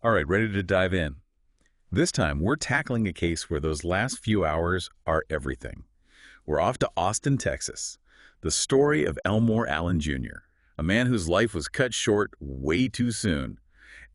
All right, ready to dive in. This time, we're tackling a case where those last few hours are everything. We're off to Austin, Texas. The story of Elmore Allen Jr., a man whose life was cut short way too soon.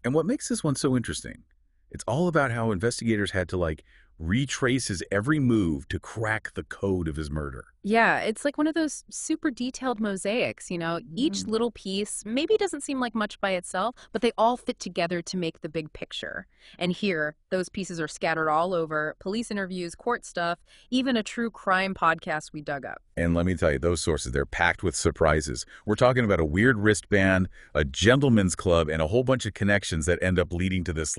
And what makes this one so interesting? It's all about how investigators had to, retrace his every move to crack the code of his murder. Yeah, it's like one of those super detailed mosaics, Each little piece maybe doesn't seem like much by itself, but they all fit together to make the big picture. And here, those pieces are scattered all over police interviews, court stuff, even a true crime podcast we dug up. And let me tell you, those sources, they're packed with surprises. We're talking about a weird wristband, a gentleman's club, and a whole bunch of connections that end up leading to this,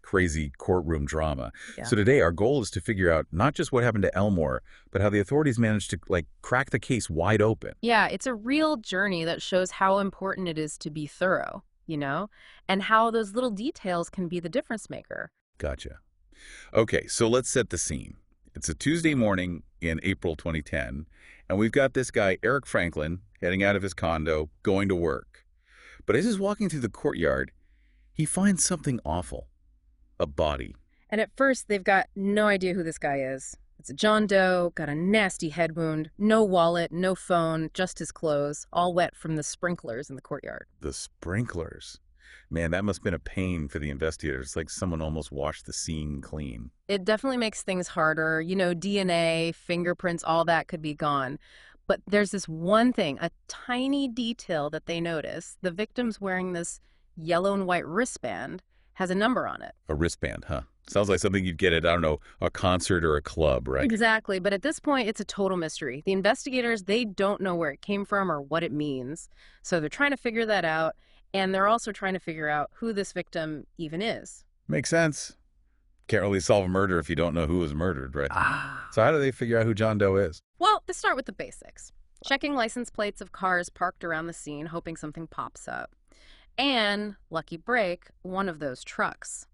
crazy courtroom drama. Yeah. So today, our goal is to figure out not just what happened to Elmore, but how the authorities managed to, crack the case wide open. Yeah, it's a real journey that shows how important it is to be thorough, and how those little details can be the difference maker. Gotcha. Okay, so let's set the scene. It's a Tuesday morning in April 2010, and we've got this guy, Eric Franklin, heading out of his condo, going to work. But as he's walking through the courtyard, he finds something awful. A body. And at first, they've got no idea who this guy is. It's a John Doe, got a nasty head wound, no wallet, no phone, just his clothes, all wet from the sprinklers in the courtyard. The sprinklers. Man, that must have been a pain for the investigators. It's like someone almost washed the scene clean. It definitely makes things harder. DNA, fingerprints, all that could be gone. But there's this one thing, a tiny detail that they notice. The victim's wearing this yellow and white wristband, has a number on it. A wristband, huh? Sounds like something you'd get at, I don't know, a concert or a club, right? Exactly, but at this point, it's a total mystery. The investigators, they don't know where it came from or what it means. So they're trying to figure that out, and they're also trying to figure out who this victim even is. Makes sense. Can't really solve a murder if you don't know who was murdered, right? So how do they figure out who John Doe is? Well, they start with the basics. Checking license plates of cars parked around the scene, hoping something pops up. And, lucky break, one of those trucks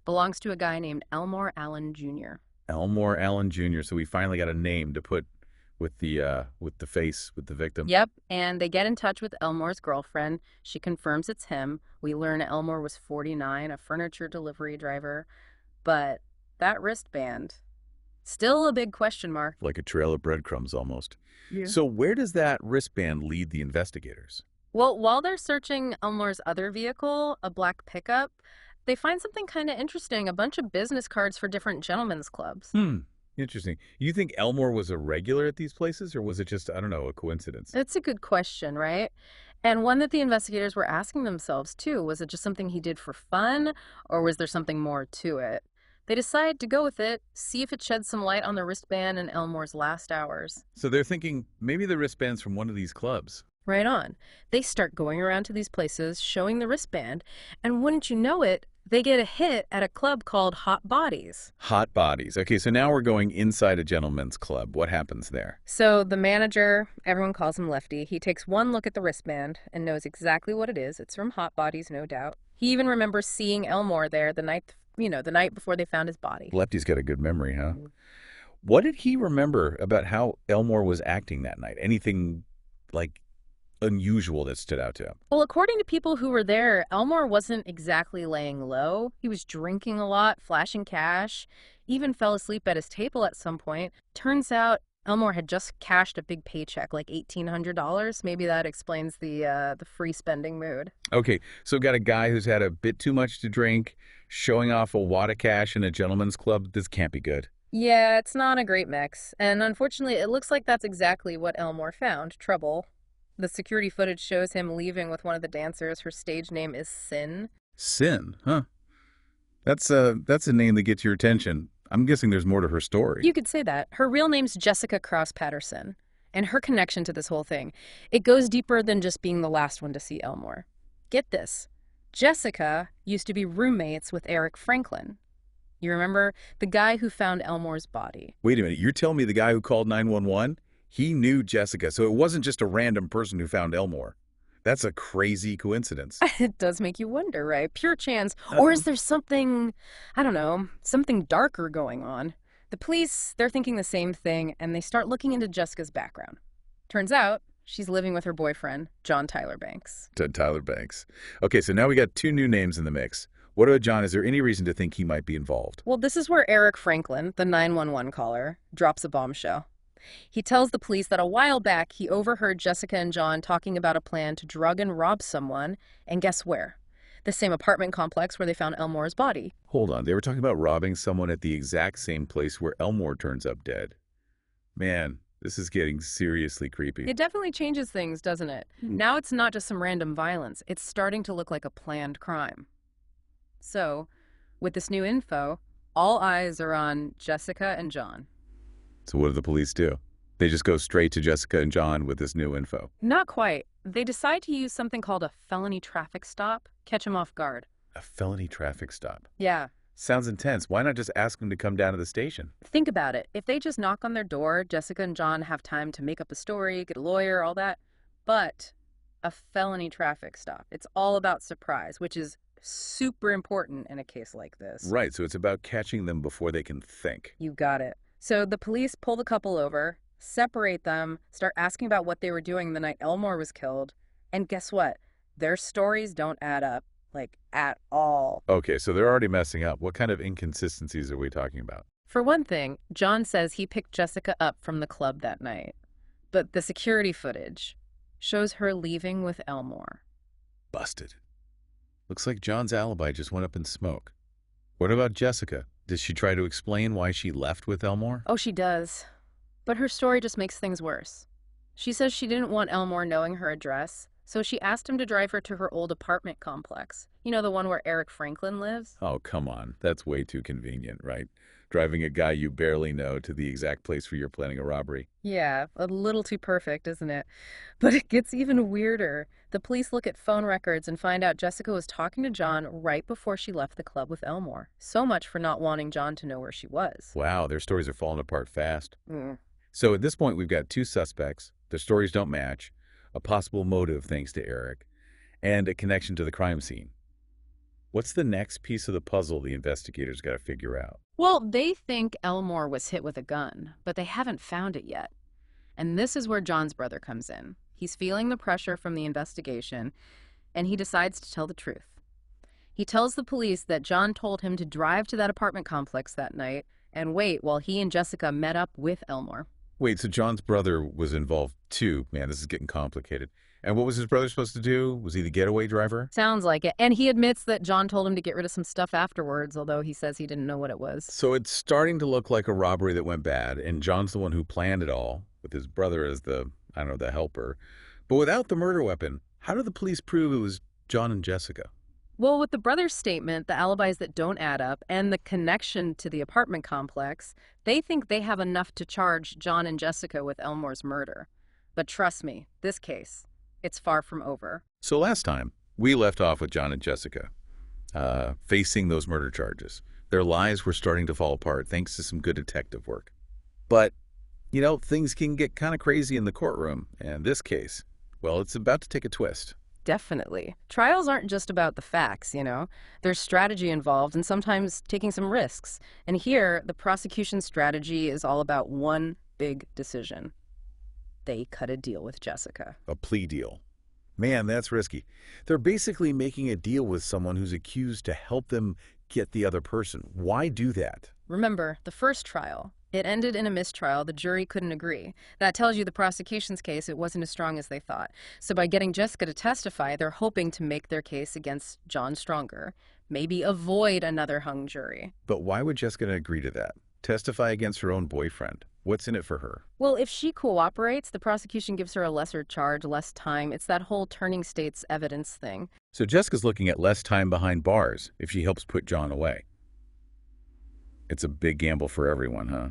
belongs to a guy named Elmore Allen Jr. Elmore Allen Jr. So we finally got a name to put with the face, with the victim. Yep, and they get in touch with Elmore's girlfriend. She confirms it's him. We learn Elmore was 49, a furniture delivery driver. But that wristband, still a big question mark. Like a trail of breadcrumbs, almost. Yeah. So where does that wristband lead the investigators? Well, while they're searching Elmore's other vehicle, a black pickup, they find something kind of interesting, a bunch of business cards for different gentlemen's clubs. Interesting. You think Elmore was a regular at these places, or was it just, I don't know, a coincidence? It's a good question, right? And one that the investigators were asking themselves, too. Was it just something he did for fun, or was there something more to it? They decide to go with it, see if it sheds some light on the wristband in Elmore's last hours. So they're thinking maybe the wristband's from one of these clubs. Right on. They start going around to these places, showing the wristband, and wouldn't you know it, they get a hit at a club called Hot Bodies. Hot Bodies. Okay, so now we're going inside a gentleman's club. What happens there? So the manager, everyone calls him Lefty, he takes one look at the wristband and knows exactly what it is. It's from Hot Bodies, no doubt. He even remembers seeing Elmore there the night before they found his body. Lefty's got a good memory, huh? What did he remember about how Elmore was acting that night? Anything, unusual that stood out to him? Well, according to people who were there, Elmore wasn't exactly laying low. He was drinking a lot, flashing cash, even fell asleep at his table at some point. Turns out Elmore had just cashed a big paycheck, like $1,800. Maybe that explains the free spending mood. Okay, so got a guy who's had a bit too much to drink, showing off a wad of cash in a gentleman's club. This can't be good. Yeah, it's not a great mix. And unfortunately, it looks like that's exactly what Elmore found, trouble. The security footage shows him leaving with one of the dancers. Her stage name is Sin. Sin, huh? That's a name that gets your attention. I'm guessing there's more to her story. You could say that. Her real name's Jessica Cross Patterson. And her connection to this whole thing, it goes deeper than just being the last one to see Elmore. Get this. Jessica used to be roommates with Eric Franklin. You remember? The guy who found Elmore's body. Wait a minute. You're telling me the guy who called 911? He knew Jessica, so it wasn't just a random person who found Elmore. That's a crazy coincidence. It does make you wonder, right? Pure chance. Or is there something, I don't know, something darker going on? The police, they're thinking the same thing, and they start looking into Jessica's background. Turns out, she's living with her boyfriend, John Tyler Banks. Tyler Banks. Okay, so now we got two new names in the mix. What about John? Is there any reason to think he might be involved? Well, this is where Eric Franklin, the 911 caller, drops a bombshell. He tells the police that a while back he overheard Jessica and John talking about a plan to drug and rob someone, and guess where? The same apartment complex where they found Elmore's body. Hold on, they were talking about robbing someone at the exact same place where Elmore turns up dead. Man, this is getting seriously creepy. It definitely changes things, doesn't it? Now it's not just some random violence. It's starting to look like a planned crime. So, with this new info, all eyes are on Jessica and John. So what do the police do? They just go straight to Jessica and John with this new info. Not quite. They decide to use something called a felony traffic stop, catch them off guard. A felony traffic stop. Yeah. Sounds intense. Why not just ask them to come down to the station? Think about it. If they just knock on their door, Jessica and John have time to make up a story, get a lawyer, all that. But a felony traffic stop, it's all about surprise, which is super important in a case like this. Right, so it's about catching them before they can think. You got it. So the police pull the couple over, separate them, start asking about what they were doing the night Elmore was killed, and guess what? Their stories don't add up, like, at all. Okay, so they're already messing up. What kind of inconsistencies are we talking about? For one thing, John says he picked Jessica up from the club that night, but the security footage shows her leaving with Elmore. Busted. Looks like John's alibi just went up in smoke. What about Jessica? Does she try to explain why she left with Elmore? Oh, she does. But her story just makes things worse. She says she didn't want Elmore knowing her address, so she asked him to drive her to her old apartment complex. You know, the one where Eric Franklin lives? Oh, come on. That's way too convenient, right? Driving a guy you barely know to the exact place where you're planning a robbery. Yeah, a little too perfect, isn't it? But it gets even weirder. The police look at phone records and find out Jessica was talking to John right before she left the club with Elmore. So much for not wanting John to know where she was. Wow, their stories are falling apart fast. Mm. So at this point, we've got two suspects. Their stories don't match, a possible motive thanks to Eric, and a connection to the crime scene. What's the next piece of the puzzle the investigators got to figure out? Well, they think Elmore was hit with a gun, but they haven't found it yet. And this is where John's brother comes in. He's feeling the pressure from the investigation, and he decides to tell the truth. He tells the police that John told him to drive to that apartment complex that night and wait while he and Jessica met up with Elmore. Wait, so John's brother was involved too. Man, this is getting complicated. And what was his brother supposed to do? Was he the getaway driver? Sounds like it. And he admits that John told him to get rid of some stuff afterwards, although he says he didn't know what it was. So it's starting to look like a robbery that went bad, and John's the one who planned it all, with his brother as the, I don't know, the helper. But without the murder weapon, how did the police prove it was John and Jessica? Well, with the brother's statement, the alibis that don't add up, and the connection to the apartment complex, they think they have enough to charge John and Jessica with Elmore's murder. But trust me, this case, it's far from over. So last time, we left off with John and Jessica facing those murder charges. Their lives were starting to fall apart thanks to some good detective work. But, you know, things can get kind of crazy in the courtroom, and this case, well, it's about to take a twist. Definitely. Trials aren't just about the facts, you know. There's strategy involved and sometimes taking some risks. And here, the prosecution's strategy is all about one big decision. They cut a deal with Jessica. A plea deal. Man, that's risky. They're basically making a deal with someone who's accused to help them get the other person. Why do that? Remember, the first trial, it ended in a mistrial. The jury couldn't agree. That tells you the prosecution's case, it wasn't as strong as they thought. So by getting Jessica to testify, they're hoping to make their case against John stronger. Maybe avoid another hung jury. But why would Jessica agree to that? Testify against her own boyfriend. What's in it for her? Well, if she cooperates, the prosecution gives her a lesser charge, less time. It's that whole turning state's evidence thing. So Jessica's looking at less time behind bars if she helps put John away. It's a big gamble for everyone, huh?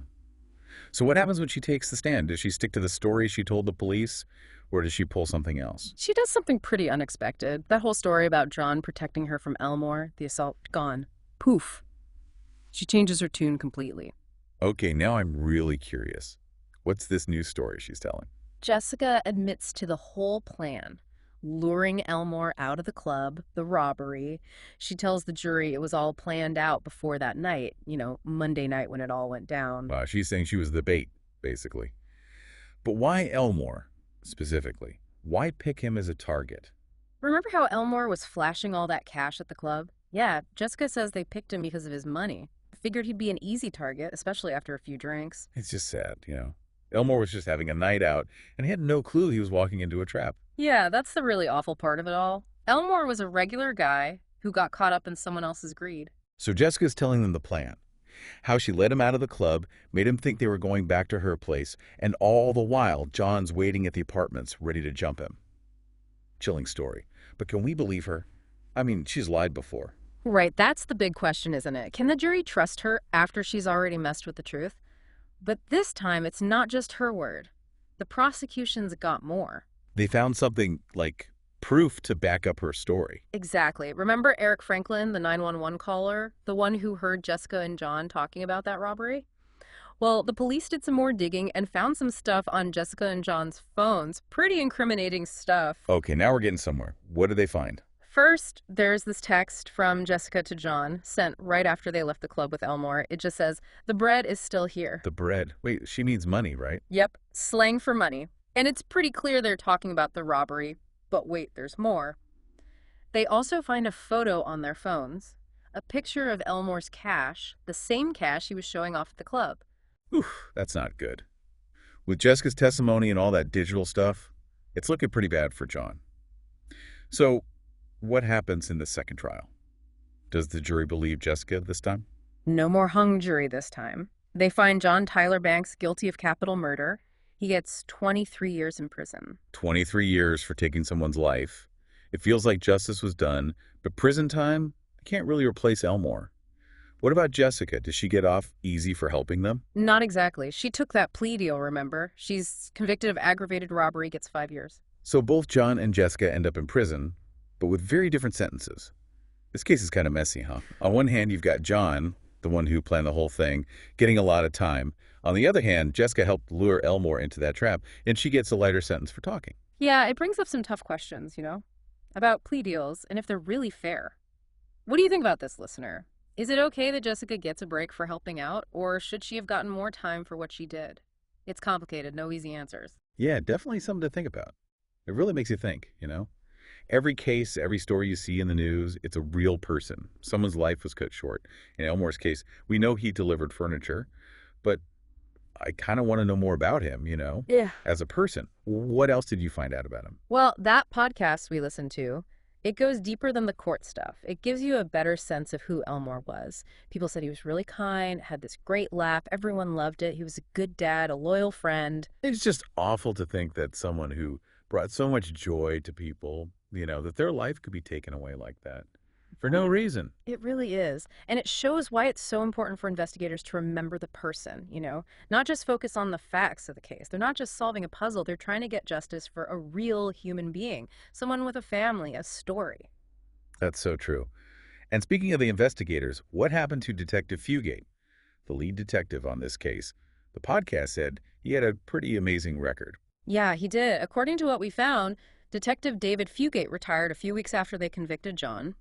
So what happens when she takes the stand? Does she stick to the story she told the police, or does she pull something else? She does something pretty unexpected. That whole story about John protecting her from Elmore, the assault, gone. Poof. She changes her tune completely. Okay, now I'm really curious. What's this new story she's telling? Jessica admits to the whole plan. Luring Elmore out of the club, the robbery. She tells the jury it was all planned out before that night, you know, Monday night when it all went down. She's saying she was the bait, basically. But why Elmore, specifically? Why pick him as a target? Remember how Elmore was flashing all that cash at the club? Yeah, Jessica says they picked him because of his money. Figured he'd be an easy target, especially after a few drinks. It's just sad, you know. Elmore was just having a night out, and he had no clue he was walking into a trap. Yeah, that's the really awful part of it all. Elmore was a regular guy who got caught up in someone else's greed. So Jessica's telling them the plan. How she let him out of the club, made him think they were going back to her place, and all the while, John's waiting at the apartments, ready to jump him. Chilling story. But can we believe her? I mean, she's lied before. Right, that's the big question, isn't it? Can the jury trust her after she's already messed with the truth? But this time, it's not just her word. The prosecution's got more. They found something like proof to back up her story. Exactly. Remember Eric Franklin, the 911 caller? The one who heard Jessica and John talking about that robbery? Well, the police did some more digging and found some stuff on Jessica and John's phones. Pretty incriminating stuff. Okay, now we're getting somewhere. What did they find? First, there's this text from Jessica to John, sent right after they left the club with Elmore. It just says, "The bread is still here." The bread. Wait, she means money, right? Yep, slang for money. And it's pretty clear they're talking about the robbery. But wait, there's more. They also find a photo on their phones, a picture of Elmore's cash, the same cash he was showing off at the club. Whew, that's not good. With Jessica's testimony and all that digital stuff, it's looking pretty bad for John. So, what happens in the second trial? Does the jury believe Jessica this time? No more hung jury this time. They find John Tyler Banks guilty of capital murder. He gets 23 years in prison. 23 years for taking someone's life. It feels like justice was done, but prison time can't really replace Elmore. What about Jessica? Does she get off easy for helping them? Not exactly. She took that plea deal, remember? She's convicted of aggravated robbery, gets 5 years. So both John and Jessica end up in prison, but with very different sentences. This case is kind of messy, huh? On one hand, you've got John, the one who planned the whole thing, getting a lot of time. On the other hand, Jessica helped lure Elmore into that trap, and she gets a lighter sentence for talking. Yeah, it brings up some tough questions, about plea deals and if they're really fair. What do you think about this, listener? Is it okay that Jessica gets a break for helping out, or should she have gotten more time for what she did? It's complicated, no easy answers. Yeah, definitely something to think about. It really makes you think, you know? Every case, every story you see in the news, it's a real person. Someone's life was cut short. In Elmore's case, we know he delivered furniture, but I kind of want to know more about him, Yeah. as a person. What else did you find out about him? Well, that podcast we listened to, it goes deeper than the court stuff. It gives you a better sense of who Elmore was. People said he was really kind, had this great laugh. Everyone loved it. He was a good dad, a loyal friend. It's just awful to think that someone who brought so much joy to people, that their life could be taken away like that for no reason. It really is. And it shows why it's so important for investigators to remember the person, not just focus on the facts of the case. They're not just solving a puzzle. They're trying to get justice for a real human being, someone with a family, a story. That's so true. And speaking of the investigators, what happened to Detective Fugate, the lead detective on this case? The podcast said he had a pretty amazing record. Yeah, he did. According to what we found, Detective David Fugate retired a few weeks after they convicted John.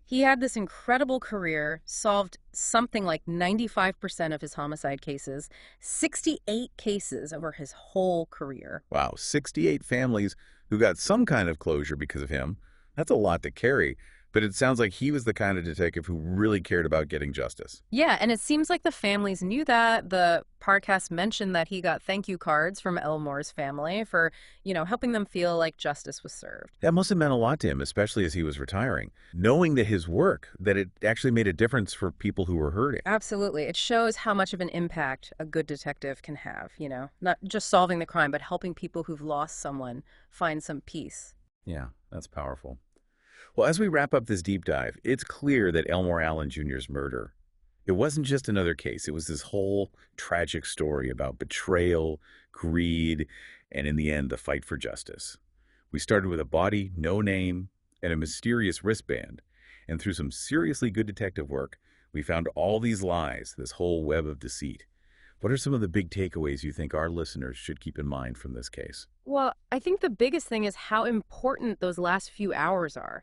He had this incredible career, solved something like 95% of his homicide cases, 68 cases over his whole career. Wow, 68 families who got some kind of closure because of him. That's a lot to carry, but it sounds like he was the kind of detective who really cared about getting justice. Yeah, and it seems like the families knew that. The podcast mentioned that he got thank you cards from Elmore's family for, helping them feel like justice was served. That must have meant a lot to him, especially as he was retiring, knowing that his work, that it actually made a difference for people who were hurting. Absolutely. It shows how much of an impact a good detective can have, not just solving the crime, but helping people who've lost someone find some peace. Yeah, that's powerful. Well, as we wrap up this deep dive, it's clear that Elmore Allen Jr.'s murder, it wasn't just another case. It was this whole tragic story about betrayal, greed, and in the end, the fight for justice. We started with a body, no name, and a mysterious wristband. And through some seriously good detective work, we found all these lies, this whole web of deceit. What are some of the big takeaways you think our listeners should keep in mind from this case? Well, I think the biggest thing is how important those last few hours are.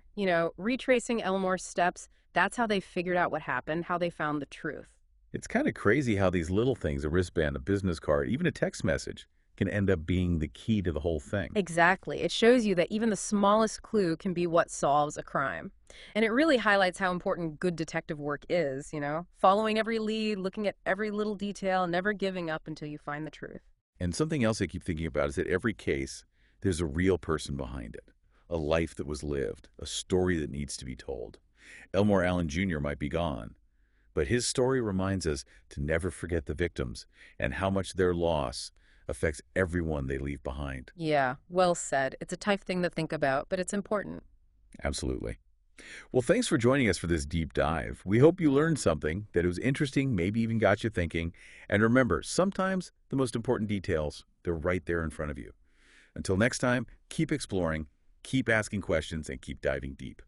Retracing Elmore's steps, that's how they figured out what happened, how they found the truth. It's kind of crazy how these little things, a wristband, a business card, even a text message, can end up being the key to the whole thing. Exactly. It shows you that even the smallest clue can be what solves a crime. And it really highlights how important good detective work is, following every lead, looking at every little detail, never giving up until you find the truth. And something else I keep thinking about is that every case, there's a real person behind it, a life that was lived, a story that needs to be told. Elmore Allen Jr. might be gone, but his story reminds us to never forget the victims and how much their loss affects everyone they leave behind. Yeah, well said. It's a tough thing to think about, but it's important. Absolutely. Well, thanks for joining us for this deep dive. We hope you learned something, that it was interesting, maybe even got you thinking. And remember, sometimes the most important details, they're right there in front of you. Until next time, keep exploring, keep asking questions, and keep diving deep.